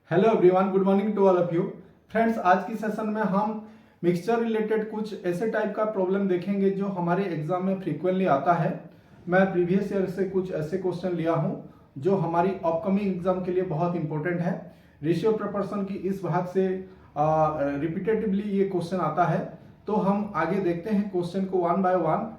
Hello everyone, good morning to all of you friends. आज की session में हम मिक्सचर रिलेटेड कुछ ऐसे टाइप का प्रॉब्लम देखेंगे जो हमारे एग्जाम में फ्रीक्वेंटली आता है। मैं प्रीवियस ईयर से कुछ ऐसे क्वेश्चन लिया हूं जो हमारी अपकमिंग एग्जाम के लिए बहुत इंपॉर्टेंट है। रेशियो प्रपोर्शन की इस भाग से रिपीटेटिवली ये क्वेश्चन आता है, तो हम आगे देखते हैं क्वेश्चन को one by one.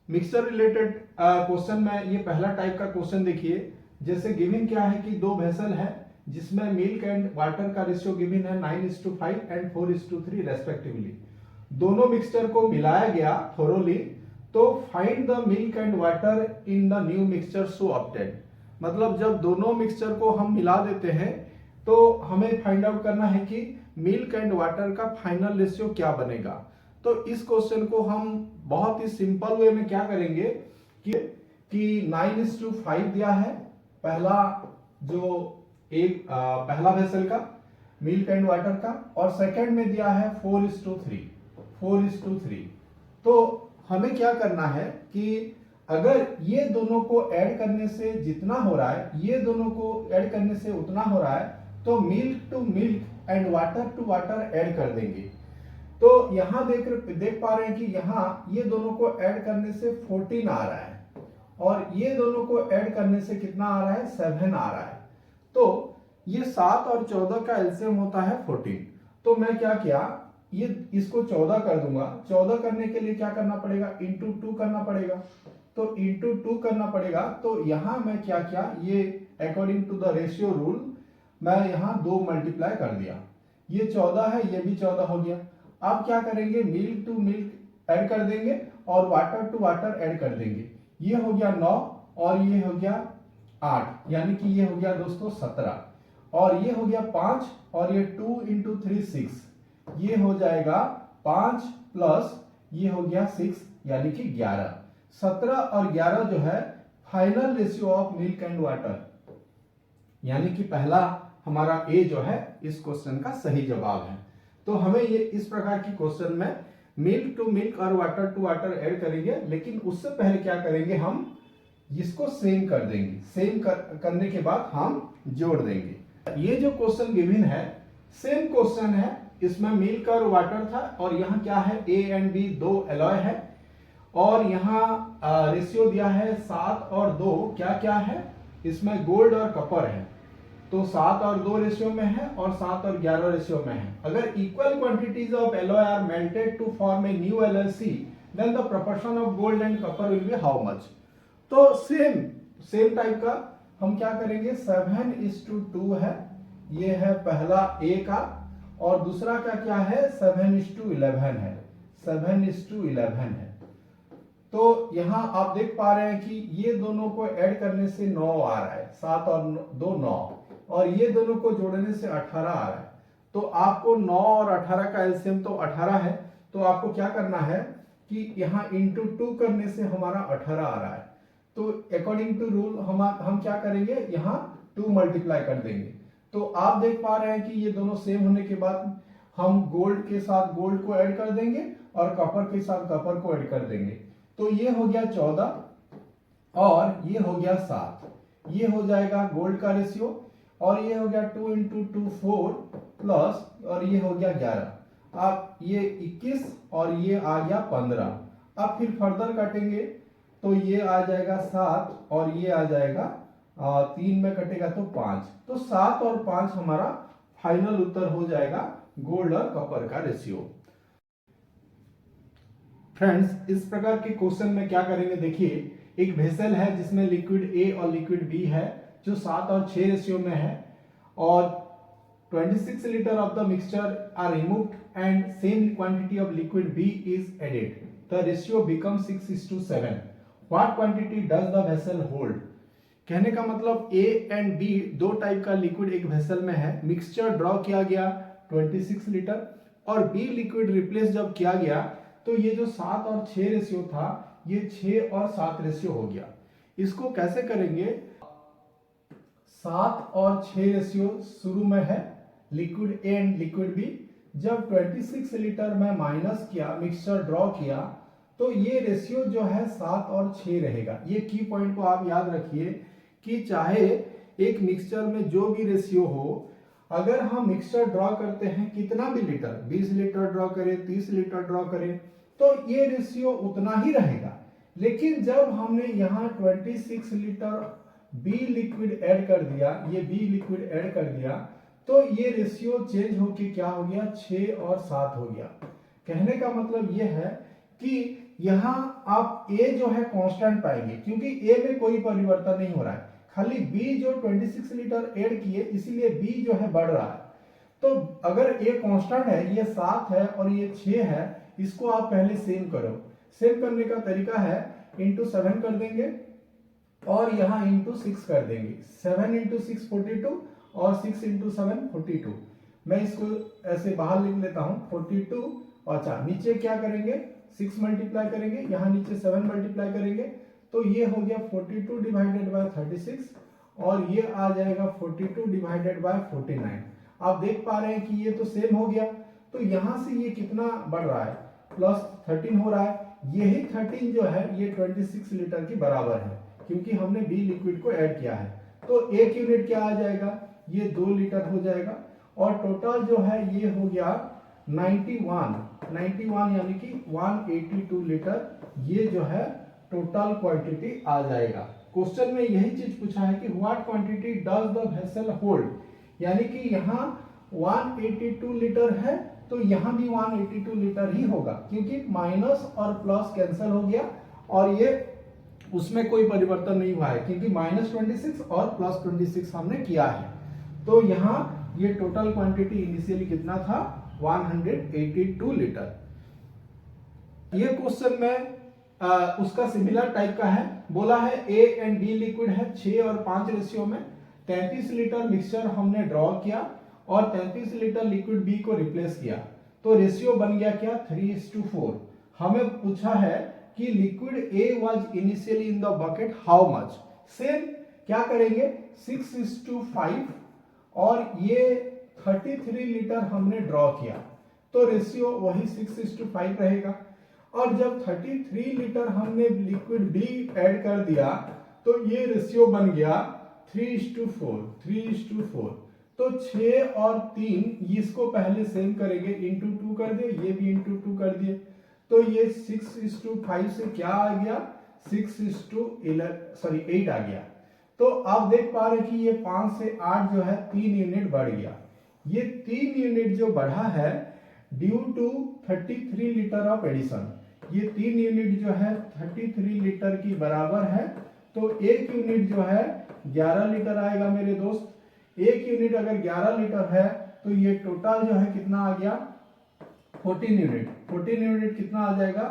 Mixture related question में ये पहला टाइप का क्वेश्चन देखिए। जैसे गिवन क्या है कि दो वेसल है जिसमें मिल्क एंड वाटर का रेशियो गिवन है 9:5 एंड 4:3 रेस्पेक्टिवली। दोनों मिक्सचर को मिलाया गया थोरोली, तो find the milk and water in the new mixture so obtained. मतलब जब दोनों मिक्सचर को हम मिला देते हैं तो हमें फाइंड आउट करना है कि मिल्क एंड वाटर का फाइनल रेशियो क्या बनेगा। तो इस क्वेश्चन को हम बहुत ही सिंपल वे में क्या करेंगे कि 9:5 दिया है पहला जो एक पहला वेसल का मिल्क एंड वाटर का, और सेकंड में दिया है 4:3। तो हमें क्या करना है कि अगर ये दोनों को ऐड करने से जितना हो रहा है, ये दोनों को ऐड करने से उतना हो रहा है, तो milk to milk and water to water add कर देंगे। तो यहां देख पा रहे हैं कि यहां ये दोनों को ऐड करने से 14 आ रहा है और ये दोनों को ऐड करने से कितना आ रहा है, 7 आ रहा है। तो ये 7 और 14 का एलसीएम होता है 14। तो मैं क्या किया, ये इसको 14 कर दूंगा। 14 करने के लिए क्या करना पड़ेगा, इंटू 2 करना पड़ेगा। तो इंटू 2 करना पड़ेगा। तो यहां मैं क्या किया, ये according to the ratio rule मैं यहां 2 मल्टीप्लाई कर दिया। ये 14 है, ये भी 14 हो गया। अब क्या करेंगे, मिल्क टू मिल्क ऐड कर देंगे और वाटर टू वाटर ऐड कर देंगे। ये हो गया 9 और ये हो गया 8, यानी कि ये हो गया दोस्तों 17, और ये हो गया 5 और ये 2 × 3 6, ये हो जाएगा 5 प्लस ये हो गया 6 यानी कि 11। 17 और 11 जो है final ratio of milk and water, यानी कि पहला हमारा ए जो है इस क्वेश्चन का सही जवाब है। तो हमें ये इस प्रकार की क्वेश्चन में मिल्क टू मिल्क और वाटर टू वाटर ऐड करेंगे, लेकिन उससे पहले क्या करेंगे, हम इसको सेम कर देंगे। सेम करने के बाद हम जोड़ देंगे। ये जो क्वेश्चन गिवन है सेम क्वेश्चन है, इसमें मिल्क और वाटर था और यहाँ क्या है, ए एंड बी दो एलॉय है, और यहाँ रेशियो दिया है 7 और 2 क्या क्या है, इसमें गोल्ड और कॉपर है। तो 7 और 2 रेशियो में है और 7 और 11 रेशियो में है। अगर equal quantities of alloy are melted to form a new alloy then the proportion of gold and copper will be how much. तो सेम टाइप का हम क्या करेंगे, 7:2 है, ये है पहला ए का, और दूसरा का क्या है, 7:11 है। 7:11 है। तो यहां आप देख पा रहे हैं कि ये दोनों को ऐड करने से 9 आ रहा है, 7 और 2 9, और ये दोनों को जोड़ने से 18 आ रहा है। तो आपको 9 और 18 का एलसीएम तो 18 है, तो आपको क्या करना है कि यहाँ इंटू 2 करने से हमारा 18 आ रहा है। तो अकॉर्डिंग टू रूल हम क्या करेंगे, यहाँ 2 मल्टीप्लाई कर देंगे। तो आप देख पा रहे हैं कि ये दोनों सेम होने के बाद हम गोल्ड के साथ गोल्ड को ऐड कर देंगे और कॉपर के साथ कॉपर को ऐड कर देंगे। तो ये हो गया 14 और ये हो गया 7, ये हो जाएगा गोल्ड का रेशियो, और ये हो गया 2 × 2 4 प्लस, और ये हो गया 11। अब ये 21 और ये आ गया 15। अब फिर फर्दर काटेंगे तो ये आ जाएगा 7 और ये आ जाएगा 3 में कटेगा तो 5। तो 7 और 5 हमारा फाइनल उत्तर हो जाएगा गोल्ड और कॉपर का रेशियो। फ्रेंड्स, इस प्रकार के क्वेश्चन में क्या करेंगे, देखिए एक वेसल है जिसमें लिक्विड ए और लिक्विड बी है जो 7 और 6 रेशियो में है, और 26 litre of the mixture are removed and same quantity of liquid b is added, the ratio become 6:7। What quantity does the vessel hold. कहने का मतलब ए एंड बी दो टाइप का लिक्विड एक वेसल में है, मिक्सचर ड्रॉ किया गया 26 लीटर, और बी लिक्विड रिप्लेस जब किया गया तो ये जो 7 और 6 रेशियो था ये 6 और 7 रेशियो हो गया। इसको कैसे करेंगे, 7 और 6 रेशियो शुरू में है liquid a and liquid b, जब 26 लीटर में माइनस किया, मिक्सचर ड्रॉ किया, तो ये रेशियो जो है 7 और 6 रहेगा। ये की पॉइंट को आप याद रखिए कि चाहे एक मिक्सचर में जो भी रेशियो हो, अगर हम मिक्सचर ड्रॉ करते हैं कितना भी लीटर, 20 लीटर ड्रॉ करें, 30 लीटर ड्रॉ करें, तो ये रेशियो उतना ही रहेगा। लेकिन जब हमने यहाँ 26 लीटर बी लिक्विड ऐड कर दिया, ये बी लिक्विड ऐड कर दिया, तो ये रेशियो चेंज होके क्या हो गया, 6 और 7 हो गया। कहने का मतलब ये है कि यहाँ आप A जो है कांस्टेंट पाएंगे, क्योंकि A में कोई परिवर्तन नहीं हो रहा है, खाली B जो 26 लीटर ऐड किए इसीलिए B जो है बढ़ रहा है। तो अगर A कांस्टेंट है, ये 7 है और ये 6 है, इसको आप पहले सेम करो। सेम करने का तरीका है इंटू 7 कर देंगे और यहाँ इंटू 6 कर देंगे। 7 इंटू 6 42 और 6 इंटू 7 42। मैं इसको ऐसे बाहर लिख लेता हूँ 42। अच्छा, नीचे क्या करेंगे, 6 मल्टीप्लाई करेंगे, यहाँ नीचे 7 मल्टीप्लाई करेंगे, तो ये हो गया 42 डिवाइडेड बाय 36 और ये आ जाएगा 42 डिवाइडेड बाय 49। आप देख पा रहे हैं कि ये तो सेम हो गया, तो यहाँ से ये कितना बढ़ रहा है, प्लस 13 हो रहा है। यही 13 जो है ये 26 लीटर की बराबर है, क्योंकि हमने बी लिक्विड को ऐड किया है। तो एक यूनिट क्या आ जाएगा, ये 2 लीटर हो जाएगा और टोटल जो है ये हो गया 91 यानी कि 182 लीटर, ये जो है टोटल क्वांटिटी आ जाएगा। क्वेश्चन में यही चीज पूछा है कि what quantity does the vessel hold, यानी कि यहाँ 182 लीटर है तो यहाँ भी 182 लीटर ही होगा, क्योंकि माइनस और प्लस कैंसिल हो गया और ये उसमें कोई परिवर्तन नहीं हुआ है, क्योंकि -26 और +26 हमने किया है। तो यहाँ ये टोटल क्वांटिटी इनिशियली कितना था, 182 लीटर। ये क्वेश्चन में उसका सिमिलर टाइप का है। बोला है ए एंड बी लिक्विड है 6 और 5 रेशियो में, 33 लीटर मिक्सचर हमने ड्रॉ किया और 33 लीटर लिक्विड बी को रिप्लेस किया, तो रेशियो बन गया क्या, 3:4। हमें पूछा है कि liquid a was initially in the bucket how much. Same क्या करेंगे, 6:5 और ये 33 लीटर हमने ड्रॉ किया, तो रेशियो वही 6:5 रहेगा। और जब 33 लीटर हमने लिक्विड बी ऐड कर दिया तो ये रेशियो बन गया 3:4। तो 6 और 3 इसको पहले सेम करेंगे, इंटू 2 कर दिए, ये भी इंटू 2 कर दिए, तो ये 6:5 से क्या आ गया, 8 आ गया। तो आप देख पा रहे कि ये 5 से 8 जो है 3 यूनिट बढ़ गया। ये 3 यूनिट जो बढ़ा है due to 33 litre of addition, ये 3 यूनिट जो है 33 लीटर की बराबर है, तो एक यूनिट जो है 11 लीटर आएगा मेरे दोस्त। एक यूनिट अगर 11 लीटर है तो ये टोटल जो है कितना आ गया, 14 यूनिट। 14 यूनिट कितना आ जाएगा,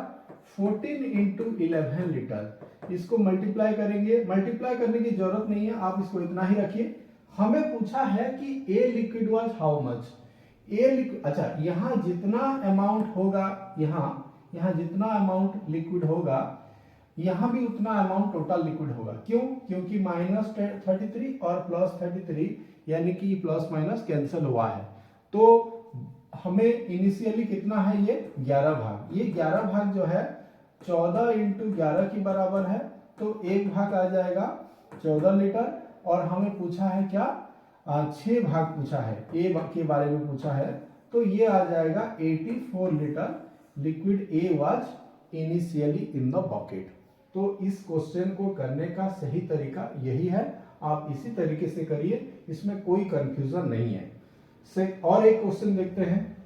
14 इंटू 11 लीटर। इसको मल्टीप्लाई करेंगे, मल्टीप्लाई करने की जरूरत नहीं है, आप इसको इतना ही रखिए। हमें पूछा है कि a liquid was how much, a liquid, अच्छा यहाँ जितना अमाउंट होगा, यहाँ जितना अमाउंट लिक्विड होगा यहाँ भी उतना अमाउंट टोटल लिक्विड होगा। क्यों, क्योंकि -33 और +33 यानी कि प्लस माइनस कैंसिल हुआ है, तो हमें इनिशियली कितना है, ये 11 भाग। ये 11 भाग जो है 14 इंटू 11 की बराबर है, तो एक भाग आ जाएगा 14 लीटर। और हमें पूछा है क्या, 6 भाग पूछा है, ए के बारे में पूछा है, तो ये आ जाएगा 84 litre liquid a was initially in the bucket. तो इस क्वेश्चन को करने का सही तरीका यही है, आप इसी तरीके से करिए, इसमें कोई कंफ्यूजन नहीं है। और एक क्वेश्चन देखते हैं।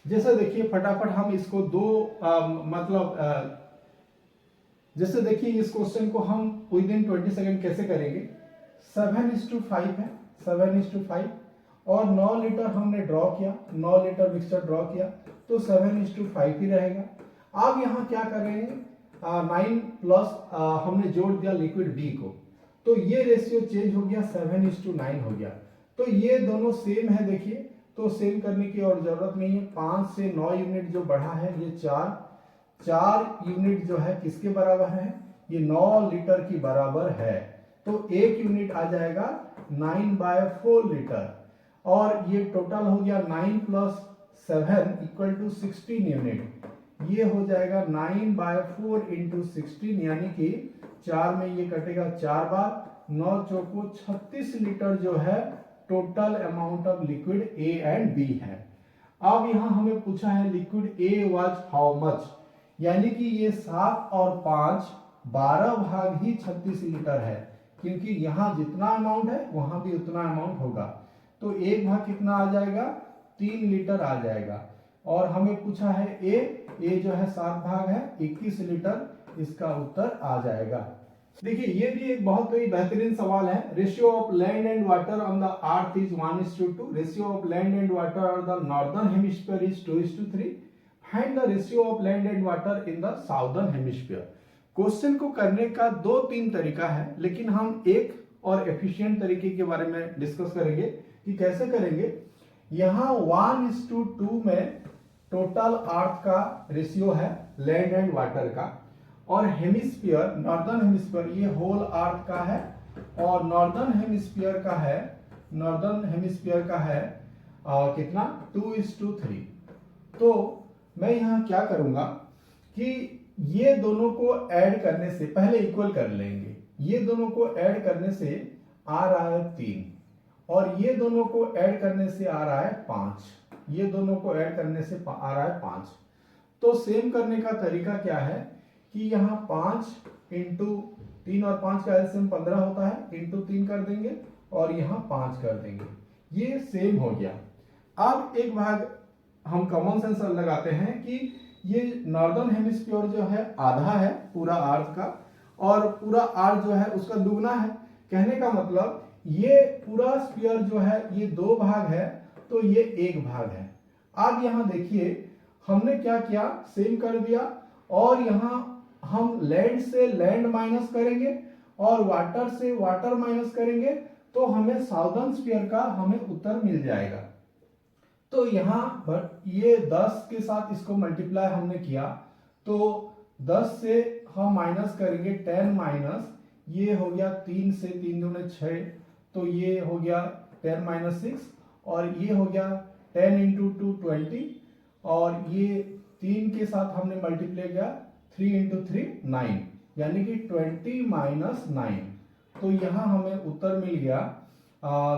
जैसे देखिए फटाफट हम इसको जैसे देखिए इस क्वेश्चन को हम विद इन 20 सेकंड कैसे करेंगे। 7:5 है, 7:5 और 9 लीटर हमने ड्रॉ किया, 9 लीटर मिक्सचर ड्रॉ किया, तो 7:5 ही रहेगा। अब यहाँ क्या करेंगे, 9 प्लस हमने जोड़ दिया लिक्विड बी को, तो ये रेशियो चेंज हो गया, 7:9 हो गया। तो ये दोनों सेम है, देखिए, तो सेम करने की और जरूरत नहीं है। 5 से 9 यूनिट जो बढ़ा है ये 4 यूनिट जो है किसके बराबर है, ये 9 लीटर की बराबर है, तो एक यूनिट आ जाएगा 9/4 लीटर। और ये टोटल हो गया 9 + 7 = 16 यूनिट। ये हो जाएगा 9/4 इंटू 16, यानी कि 4 में ये कटेगा 4 बार, 9 चौको 36 लीटर जो है total amount of liquid a and b है। अब यहां हमें पूछा है liquid a was how much, यानी कि ये 7 और 5 12 भाग ही 36 लीटर है, क्योंकि यहां जितना अमाउंट है वहां भी उतना अमाउंट होगा। तो एक भाग कितना आ जाएगा, 3 लीटर आ जाएगा। और हमें पूछा है ए जो है 7 भाग है 21 लीटर, इसका उत्तर आ जाएगा। देखिए ये भी एक बहुत ही बेहतरीन सवाल है। Ratio of land and water on the earth is 1:2। Ratio of land and water on the northern hemisphere is 2:3। Find the ratio of land and water in the southern hemisphere. Question को करने का 2-3 तरीका है, लेकिन हम एक और efficient तरीके के बारे में डिस्कस करेंगे कि कैसे करेंगे। यहां 1:2 में टोटल अर्थ का रेशियो है लैंड एंड वाटर का, और हेमिस्फीयर नॉर्दर्न हेमिस्फीयर ये होल अर्थ का है, और नॉर्दर्न हेमिस्फीयर का है कितना 2:3। तो मैं यहां क्या करूंगा कि ये दोनों को ऐड करने से पहले इक्वल कर लेंगे। ये दोनों को ऐड करने से आ रहा है 3, और ये दोनों को ऐड करने से आ रहा है 5। ये दोनों को ऐड करने से आ रहा है 5। तो सेम करने का तरीका क्या है कि यहाँ 5 इंटू 3 और 5 का एलसीएम 15 होता है, इंटू 3 कर देंगे और यहाँ 5 कर देंगे। ये सेम हो गया। अब एक भाग हम कॉमन सेंस लगाते हैं कि ये नॉर्दर्न हेमिस्फीयर जो है आधा है पूरा अर्थ का, और पूरा अर्थ जो है उसका दुगना है। कहने का मतलब ये पूरा स्फीयर जो है ये 2 भाग है, तो ये 1 भाग है। अब यहां देखिए हमने क्या किया, सेम कर दिया, और यहां हम लैंड से लैंड माइनस करेंगे और वाटर से वाटर माइनस करेंगे, तो हमें साउदर्न स्फीयर का हमें उत्तर मिल जाएगा। तो यहां पर ये 10 के साथ इसको मल्टीप्लाई हमने किया, तो 10 से हम माइनस करेंगे 10 माइनस, ये हो गया 3 से 3 दूने 6, तो ये हो गया 10 माइनस 6, और ये हो गया 10 इंटू 2 20, और ये 3 के साथ हमने मल्टीप्लाई किया 3 इंटू 3 9, यानी कि 20 माइनस 9। तो यहां हमें उत्तर मिल गया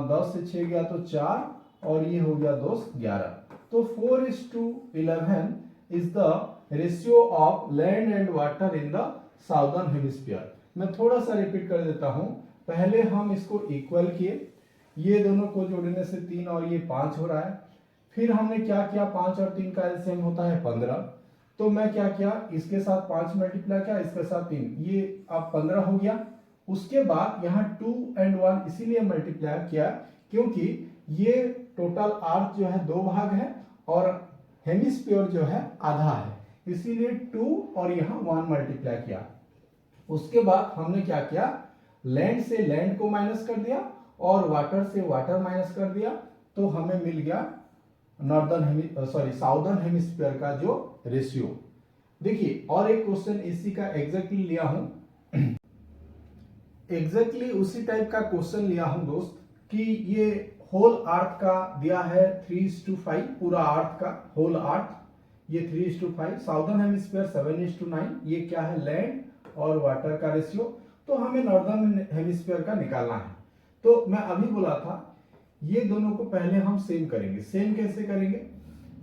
10 से 6 गया तो 4, और ये हो गया 2 11। तो 4:11 is the ratio of land and water in the southern hemisphere. मैं थोड़ा सा रिपीट कर देता हूं। पहले हम इसको इक्वल किए, ये दोनों को जोड़ने से 3 और ये 5 हो रहा है। फिर हमने क्या किया, 5 और 3 का एलसीएम होता है 15, तो मैं क्या किया, इसके साथ 5 मल्टीप्लाई किया, इसके साथ 3, ये अब 15 हो गया। उसके बाद यहाँ 2 और 1 इसीलिए मल्टीप्लाई किया क्योंकि ये टोटल अर्थ जो है 2 भाग है और हेमिस्फीयर जो है आधा है, इसीलिए 2 और यहाँ 1 मल्टीप्लाई किया। उसके बाद हमने क्या किया, लैंड से लैंड को माइनस कर दिया और वाटर से वाटर माइनस कर दिया, तो हमें मिल गया साउदर्न हेमिस्फीयर का जो रेशियो। देखिए और एक क्वेश्चन इसी का एग्जैक्टली लिया हूं, एग्जैक्टली उसी टाइप का क्वेश्चन लिया हूं दोस्त, कि ये होल अर्थ का दिया है 3:5, पूरा अर्थ का होल अर्थ ये 3:5, साउदर्न हेमिस्फीयर 7:9, ये क्या है लैंड और वाटर का रेशियो। तो हमें नॉर्दर्न हेमिस्फीयर का निकालना है। तो मैं अभी बोला था ये दोनों को पहले हम सेम करेंगे। सेम कैसे करेंगे,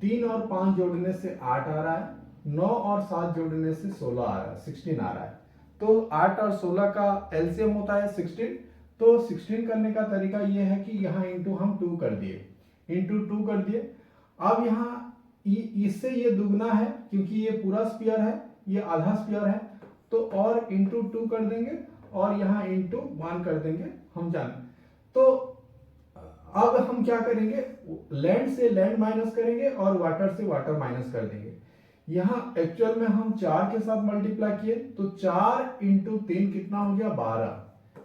3 और 5 जोड़ने से 8 आ रहा है, 9 और 7 जोड़ने से 16 आ रहा है, 16 आ रहा है। तो 8 और 16 का एलसीएम होता है 16, तो 16 करने का तरीका ये है कि यहाँ इंटू हम 2 कर दिए, इंटू 2 कर दिए। अब यहाँ इससे ये दुगना है क्योंकि ये पूरा स्फीयर है, ये आधा स्फीयर है, तो और इंटू 2 कर देंगे और यहाँ इंटू 1 कर देंगे, हम जाने। तो अब हम क्या करेंगे, लैंड से लैंड माइनस करेंगे और वाटर से वाटर माइनस कर देंगे। यहाँ एक्चुअल में हम 4 के साथ मल्टीप्लाई किए, तो 4 इंटू 3 कितना हो गया 12,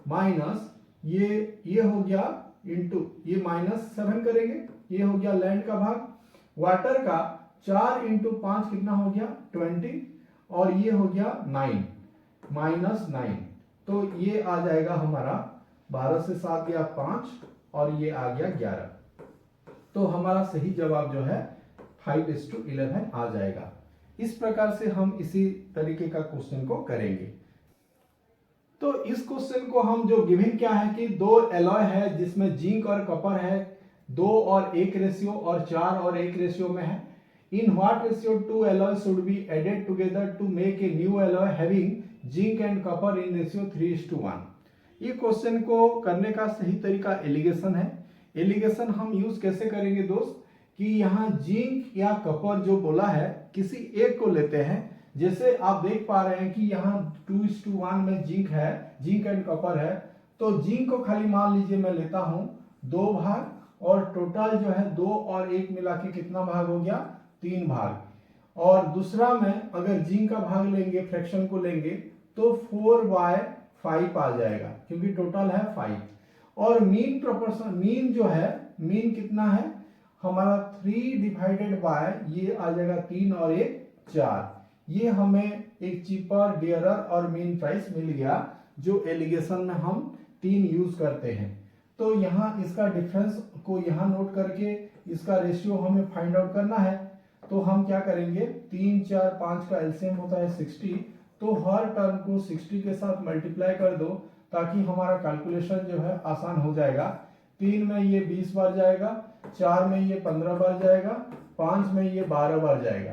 माइनस ये हो गया इंटू ये -7 करेंगे, ये हो गया लैंड का भाग, वाटर का 4 इंटू 5 कितना हो गया 20, और ये हो गया 9 -9, तो ये आ जाएगा हमारा 12 से 7 गया 5 और ये आ गया 11। तो हमारा सही जवाब जो है 5:11 आ जाएगा। इस प्रकार से हम इसी तरीके का क्वेश्चन को करेंगे। तो इस क्वेश्चन को हम जो गिवन क्या है कि दो एलॉय है जिसमें जिंक और कॉपर है 2 और 1 रेशियो और 4 और 1 रेशियो में है। In what ratio 2 alloy should be added together to make a new alloy having zinc and copper in ratio 3:1। ये क्वेश्चन को करने का सही तरीका एलिगेशन है। एलिगेशन हम यूज कैसे करेंगे दोस्त कि यहाँ जिंक या कॉपर जो बोला है किसी एक को लेते हैं। जैसे आप देख पा रहे हैं कि यहाँ 2:1 में जिंक है, जिंक एंड कॉपर है, तो जिंक को खाली मान लीजिए मैं लेता हूं 2 भाग और टोटल जो है 2 और 1 मिला के कितना भाग हो गया 3 भाग। और दूसरा में अगर जिंक का भाग लेंगे, फ्रैक्शन को लेंगे तो 4/5 आ जाएगा क्योंकि टोटल है 5। और मीन प्रोपोर्शन, मीन जो है, मीन कितना है हमारा 3 डिवाइडेड बाय ये आ जाएगा 3 और 1 4। ये हमें एक चीपर, डियरर और मीन प्राइस मिल गया जो एलिगेशन में हम 3 यूज करते हैं। तो यहाँ इसका डिफरेंस को यहाँ नोट करके इसका रेशियो हमें फाइंड आउट करना है। तो हम क्या करेंगे 3 4 5 का एलसीएम होता है 60, तो हर टर्म को 60 के साथ मल्टीप्लाई कर दो ताकि हमारा कैलकुलेशन जो है आसान हो जाएगा। 3 में ये 20 बार जाएगा, 4 में ये 15 बार जाएगा, 5 में ये 12 बार जाएगा।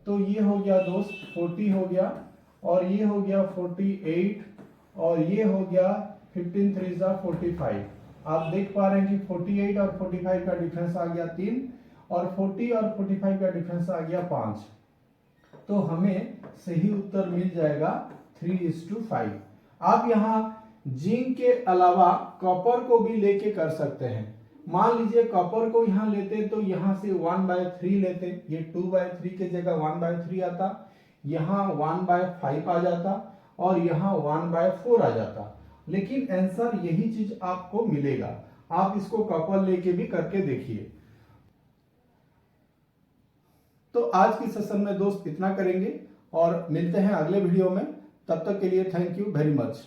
तो ये हो गया दोस्त 40 हो गया और ये हो गया 48 और ये हो गया 15 3 45। आप देख पा रहे हैं कि 48 और 45 का डिफरेंस आ गया 3 और 40 और 45 का डिफरेंस आ गया 5। तो हमें सही उत्तर मिल जाएगा 3:5। आप यहाँ जिंक के अलावा कॉपर को भी लेके कर सकते हैं। मान लीजिए कॉपर को यहाँ लेते तो यहाँ से 1/3 लेते, ये 2/3 के जगह 1/3 आता, यहाँ 1/5 आ जाता और यहाँ 1/4 आ जाता। लेकिन आंसर यही चीज आपको मिलेगा। आप इसको कॉपर लेके भी करके देखिए। तो आज की सेशन में दोस्त इतना करेंगे और मिलते हैं अगले वीडियो में। तब तक के लिए थैंक यू वेरी मच।